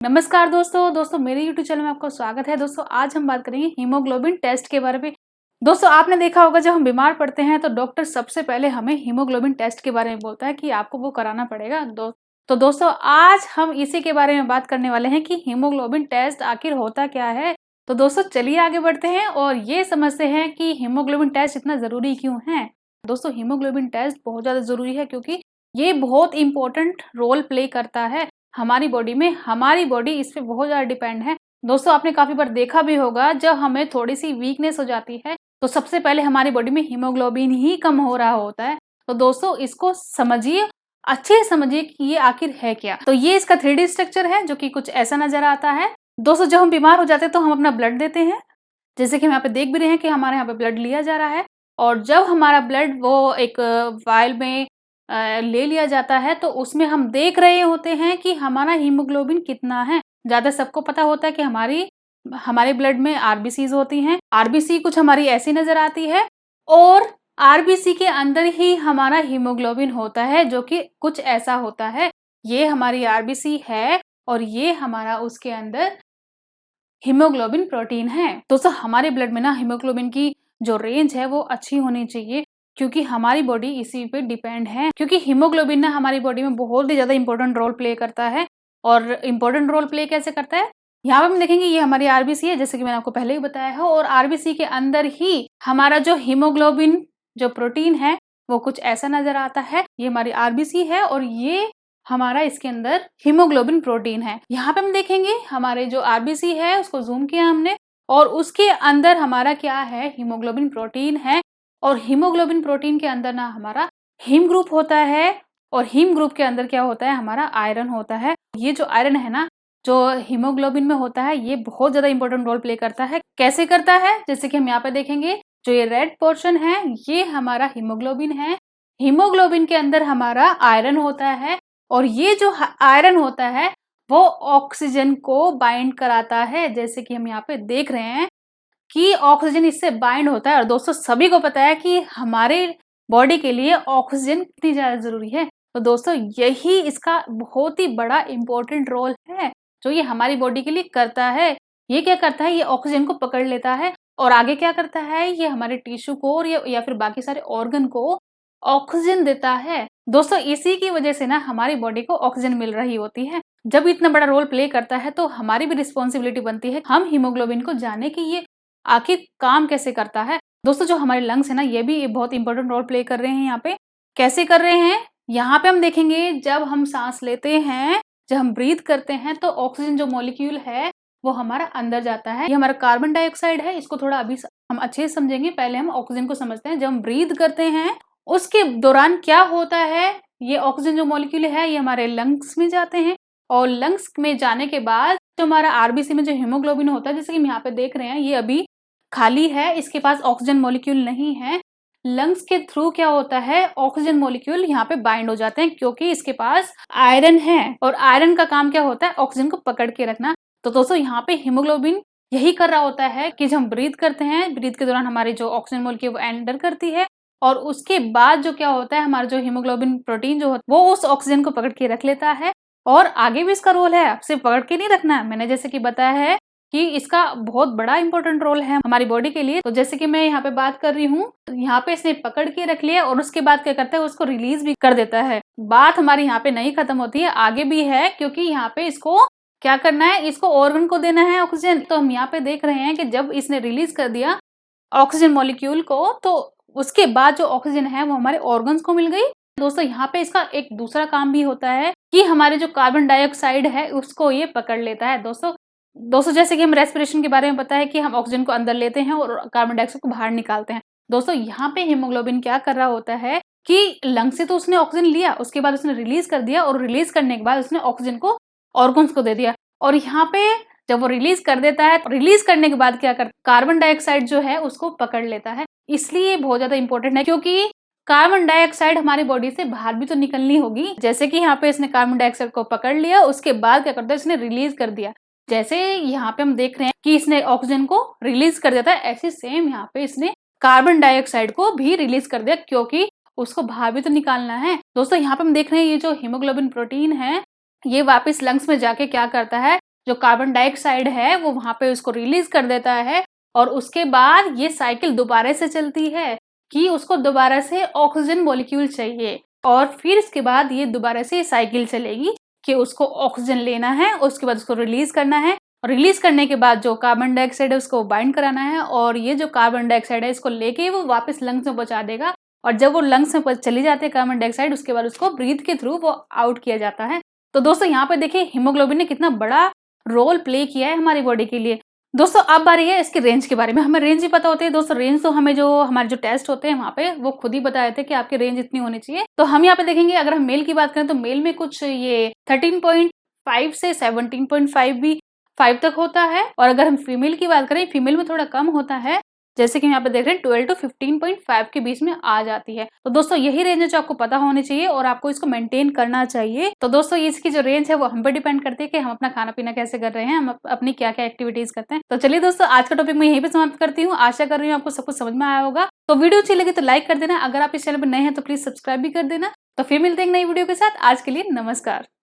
नमस्कार दोस्तों मेरे YouTube चैनल में आपका स्वागत है। दोस्तों आज हम बात करेंगे हीमोग्लोबिन टेस्ट के बारे में। दोस्तों आपने देखा होगा जब हम बीमार पड़ते हैं तो डॉक्टर सबसे पहले हमें हीमोग्लोबिन टेस्ट के बारे में बोलता है कि आपको वो कराना पड़ेगा। तो दोस्तों आज हम इसी के बारे में बात करने वाले हैं कि हीमोग्लोबिन टेस्ट आखिर होता क्या है। तो दोस्तों चलिए आगे बढ़ते हैं और ये समझते हैं कि हीमोग्लोबिन टेस्ट इतना जरूरी क्यों है। दोस्तों हीमोग्लोबिन टेस्ट बहुत ज्यादा जरूरी है क्योंकि ये बहुत इंपॉर्टेंट रोल प्ले करता है हमारी बॉडी में। हमारी बॉडी इस पे बहुत ज़्यादा डिपेंड है। दोस्तों आपने काफ़ी बार देखा भी होगा जब हमें थोड़ी सी वीकनेस हो जाती है तो सबसे पहले हमारी बॉडी में हीमोग्लोबिन ही कम हो रहा होता है। तो दोस्तों इसको समझिए, अच्छे से समझिए कि ये आखिर है क्या। तो ये इसका 3D स्ट्रक्चर है जो कि कुछ ऐसा नजर आता है। दोस्तों जब हम बीमार हो जाते हैं तो हम अपना ब्लड देते हैं, जैसे कि हम यहाँ पे देख भी रहे हैं कि हमारे यहाँ पे ब्लड लिया जा रहा है। और जब हमारा ब्लड वो एक वायल में ले लिया जाता है तो उसमें हम देख रहे होते हैं कि हमारा हीमोग्लोबिन कितना है। ज्यादा सबको पता होता है कि हमारे ब्लड में आरबीसीज होती हैं। आरबीसी कुछ हमारी ऐसी नजर आती है और आरबीसी के अंदर ही हमारा हीमोग्लोबिन होता है जो कि कुछ ऐसा होता है। ये हमारी आरबीसी है और ये हमारा उसके अंदर हीमोग्लोबिन प्रोटीन है। दोस्तों हमारे ब्लड में ना हीमोग्लोबिन की जो रेंज है वो अच्छी होनी चाहिए क्योंकि हमारी बॉडी इसी पे डिपेंड है। क्योंकि हीमोग्लोबिन ना हमारी बॉडी में बहुत ही ज्यादा इंपॉर्टेंट रोल प्ले करता है। और इंपॉर्टेंट रोल प्ले कैसे करता है, यहाँ पे हम देखेंगे ये हमारी आरबीसी है जैसे कि मैंने आपको पहले ही बताया है। और आरबीसी के अंदर ही हमारा जो हीमोग्लोबिन जो प्रोटीन है वो कुछ ऐसा नजर आता है। ये हमारी आरबीसी है और ये हमारा इसके अंदर हीमोग्लोबिन प्रोटीन है। यहाँ पे हम देखेंगे हमारे जो आरबीसी है उसको जूम किया हमने और उसके अंदर हमारा क्या है, हीमोग्लोबिन प्रोटीन है। और हीमोग्लोबिन प्रोटीन के अंदर ना हमारा हीम ग्रुप होता है और हीम ग्रुप के अंदर क्या होता है, हमारा आयरन होता है। ये जो आयरन है ना जो हीमोग्लोबिन में होता है ये बहुत ज्यादा इंपॉर्टेंट रोल प्ले करता है। कैसे करता है, जैसे कि हम यहाँ पे देखेंगे जो ये रेड पोर्शन है ये हमारा हीमोग्लोबिन है। हीमोग्लोबिन के अंदर हमारा आयरन होता है और ये जो आयरन होता है वो ऑक्सीजन को बाइंड कराता है, जैसे कि हम यहाँ पे देख रहे हैं कि ऑक्सीजन इससे बाइंड होता है। और दोस्तों सभी को पता है कि हमारे बॉडी के लिए ऑक्सीजन कितनी ज्यादा जरूरी है। तो दोस्तों यही इसका बहुत ही बड़ा इंपॉर्टेंट रोल है जो ये हमारी बॉडी के लिए करता है। ये क्या करता है, ये ऑक्सीजन को पकड़ लेता है और आगे क्या करता है, ये हमारे टिश्यू को और या फिर बाकी सारे ऑर्गन को ऑक्सीजन देता है। दोस्तों इसी की वजह से ना हमारी बॉडी को ऑक्सीजन मिल रही होती है। जब इतना बड़ा रोल प्ले करता है तो हमारी भी रिस्पॉन्सिबिलिटी बनती है हम हीमोग्लोबिन को जाने कि ये आखिर काम कैसे करता है। दोस्तों जो हमारे लंग्स है ना ये भी बहुत इंपॉर्टेंट रोल प्ले कर रहे हैं। यहाँ पे कैसे कर रहे हैं, यहाँ पे हम देखेंगे जब हम सांस लेते हैं, जब हम ब्रीथ करते हैं तो ऑक्सीजन जो मॉलिक्यूल है वो हमारा अंदर जाता है। ये हमारा कार्बन डाइऑक्साइड है, इसको थोड़ा अभी हम अच्छे से समझेंगे। पहले हम ऑक्सीजन को समझते हैं। जब हम ब्रीथ करते हैं उसके दौरान क्या होता है, ये ऑक्सीजन जो मॉलिक्यूल है ये हमारे लंग्स में जाते हैं और लंग्स में जाने के बाद जो हमारा आरबीसी में जो हीमोग्लोबिन होता है, जैसे कि हम यहाँ पे देख रहे हैं ये अभी खाली है, इसके पास ऑक्सीजन मॉलिक्यूल नहीं है। लंग्स के थ्रू क्या होता है, ऑक्सीजन मॉलिक्यूल यहाँ पे बाइंड हो जाते हैं क्योंकि इसके पास आयरन है और आयरन का काम क्या होता है, ऑक्सीजन को पकड़ के रखना। तो दोस्तों यहाँ पे हीमोग्लोबिन यही कर रहा होता है कि जब हम ब्रीथ करते हैं, ब्रीथ के दौरान हमारी जो ऑक्सीजन मॉलिक्यूल वो एंटर करती है और उसके बाद जो क्या होता है, हमारा जो हीमोग्लोबिन प्रोटीन जो होता है वो उस ऑक्सीजन को पकड़ के रख लेता है। और आगे भी इसका रोल है, सिर्फ पकड़ के नहीं रखना है। मैंने जैसे कि बताया है कि इसका बहुत बड़ा इंपॉर्टेंट रोल है हमारी बॉडी के लिए। तो जैसे कि मैं यहाँ पे बात कर रही हूँ, यहाँ पे इसने पकड़ के रख लिया और उसके बाद क्या करता है, उसको रिलीज भी कर देता है। बात हमारी यहाँ पे नहीं खत्म होती है, आगे भी है क्योंकि यहाँ पे इसको क्या करना है, इसको ऑर्गन को देना है ऑक्सीजन। तो हम यहाँ पे देख रहे हैं कि जब इसने रिलीज कर दिया ऑक्सीजन मॉलिक्यूल को तो उसके बाद जो ऑक्सीजन है वो हमारे ऑर्गन्स को मिल गई। दोस्तों यहाँ पे इसका एक दूसरा काम भी होता है कि हमारे जो कार्बन डाइऑक्साइड है उसको ये पकड़ लेता है। दोस्तों जैसे कि हम रेस्पिरेशन के बारे में पता है कि हम ऑक्सीजन को अंदर लेते हैं और कार्बन डाइऑक्साइड को बाहर निकालते हैं। दोस्तों यहाँ पे हीमोग्लोबिन क्या कर रहा होता है कि लंग से तो उसने ऑक्सीजन लिया, उसके बाद उसने रिलीज कर दिया और रिलीज करने के बाद उसने ऑक्सीजन को ऑर्गन्स को दे दिया। और यहाँ पे जब वो रिलीज कर देता है, रिलीज करने के बाद क्या करता है, कार्बन डाइऑक्साइड जो है उसको पकड़ लेता है। इसलिए बहुत ज्यादा इंपॉर्टेंट है क्योंकि कार्बन डाइऑक्साइड हमारी बॉडी से बाहर भी तो निकलनी होगी। जैसे कि यहाँ पे इसने कार्बन डाइऑक्साइड को पकड़ लिया, उसके बाद क्या करता है, इसने रिलीज कर दिया। जैसे यहाँ पे हम देख रहे हैं कि इसने ऑक्सीजन को रिलीज कर देता है, ऐसे सेम यहाँ पे इसने कार्बन डाइऑक्साइड को भी रिलीज कर दिया क्योंकि उसको बाहर भी तो निकालना है। दोस्तों यहाँ पे हम देख रहे हैं ये जो हीमोग्लोबिन प्रोटीन है ये वापस लंग्स में जाके क्या करता है, जो कार्बन डाइऑक्साइड है वो वहां पे उसको रिलीज कर देता है और उसके बाद ये साइकिल दोबारा से चलती है कि उसको दोबारा से ऑक्सीजन मॉलिक्यूल चाहिए और फिर इसके बाद ये दोबारा से साइकिल चलेगी कि उसको ऑक्सीजन लेना है, उसके बाद उसको रिलीज करना है और रिलीज करने के बाद जो कार्बन डाइऑक्साइड है उसको बाइंड कराना है और ये जो कार्बन डाइऑक्साइड है इसको लेके वो वापस लंग्स में पहुंचा देगा और जब वो लंग्स में चली जाती है कार्बन डाइऑक्साइड, उसके बाद उसको ब्रीथ के थ्रू वो आउट किया जाता है। तो दोस्तों यहाँ पे देखिए हीमोग्लोबिन ने कितना बड़ा रोल प्ले किया है हमारी बॉडी के लिए। दोस्तों अब बारी है इसकी रेंज के बारे में। हमें रेंज ही पता होती है दोस्तों। रेंज तो हमें जो हमारे जो टेस्ट होते हैं वहाँ पे वो खुद ही बताए थे कि आपकी रेंज इतनी होनी चाहिए। तो हम यहाँ पे देखेंगे अगर हम मेल की बात करें तो मेल में कुछ ये 13.5 से 17.5 भी 5 तक होता है और अगर हम फीमेल की बात करें फीमेल में थोड़ा कम होता है, जैसे कि यहाँ पे देख रहे हैं 12 to 15.5 के बीच में आ जाती है। तो दोस्तों यही रेंज है जो आपको पता होनी चाहिए और आपको इसको मेंटेन करना चाहिए। तो दोस्तों इसकी जो रेंज है वो हम पे डिपेंड करती है कि हम अपना खाना पीना कैसे कर रहे हैं, हम अपनी क्या क्या एक्टिविटीज करते हैं। तो चलिए दोस्तों आज का टॉपिक मैं यहीं पे समाप्त करती हूँ। आशा कर रही हूँ आपको सब कुछ समझ में आया होगा। तो वीडियो अच्छी लगी तो लाइक कर देना, अगर आप इस चैनल पर नए हैं तो प्लीज सब्सक्राइब भी कर देना। तो फिर मिलते हैं एक नई वीडियो के साथ। आज के लिए नमस्कार।